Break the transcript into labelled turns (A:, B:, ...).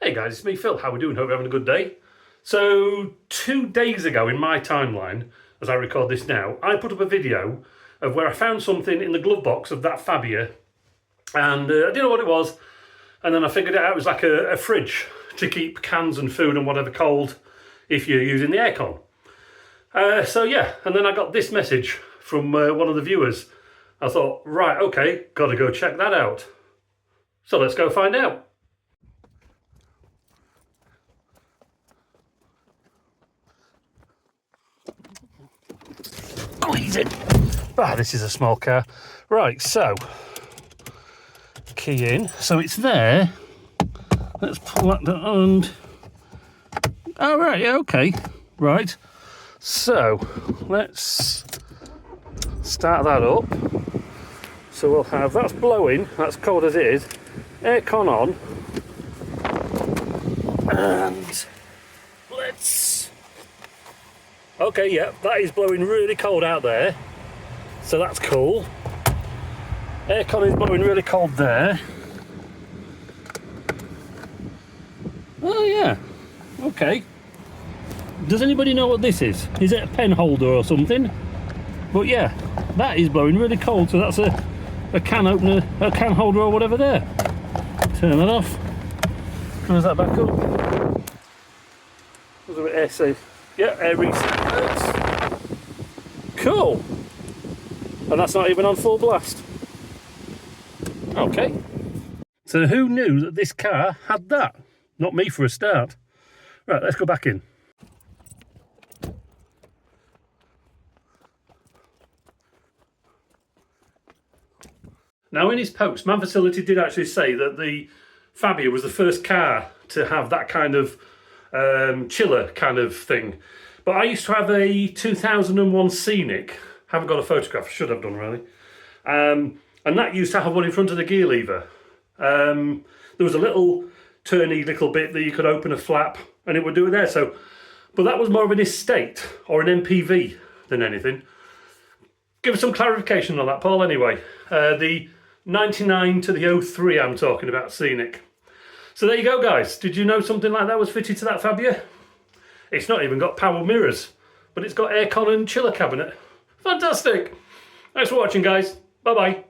A: Hey guys, it's me Phil. How we doing? Hope you're having a good day. So 2 days ago in my timeline, as I record this now, I put up a video of where I found something in the glove box of that Fabia, and I didn't know what it was, and then I figured it out. It was like a fridge to keep cans and food and whatever cold if you're using the aircon. So yeah, and then I got this message from one of the viewers. I thought, right, okay, gotta go check that out. So let's go find out. This is a small car. Right, so key in. So it's there. Let's pull that down. Oh right, yeah, okay. Right. So let's start that up. So we'll have that's blowing, that's cold as it is. Aircon on. And let's okay, yeah, that is blowing really cold out there. So that's cool. Aircon is blowing really cold there. Oh yeah, okay. Does anybody know what this is? Is it a pen holder or something? But yeah, that is blowing really cold, so that's a can opener, a can holder or whatever there. Turn that off. Close that back up. There's a bit air safe. Yeah, air reset. Cool. And that's not even on full blast. Okay. So who knew that this car had that? Not me for a start. Right, let's go back in. Now in his post, Man Facility did actually say that the Fabia was the first car to have that kind of chiller kind of thing. But I used to have a 2001 Scenic. Haven't got a photograph, should have done really. And that used to have one in front of the gear lever. There was a little turny little bit that you could open a flap and it would do it there. So, but that was more of an estate or an MPV than anything. Give us some clarification on that, Paul, anyway. The 99 to the 03 I'm talking about, Scenic. So there you go, guys. Did you know something like that was fitted to that Fabia? It's not even got power mirrors, but it's got aircon and chiller cabinet. Fantastic. Thanks for watching, guys. Bye-bye.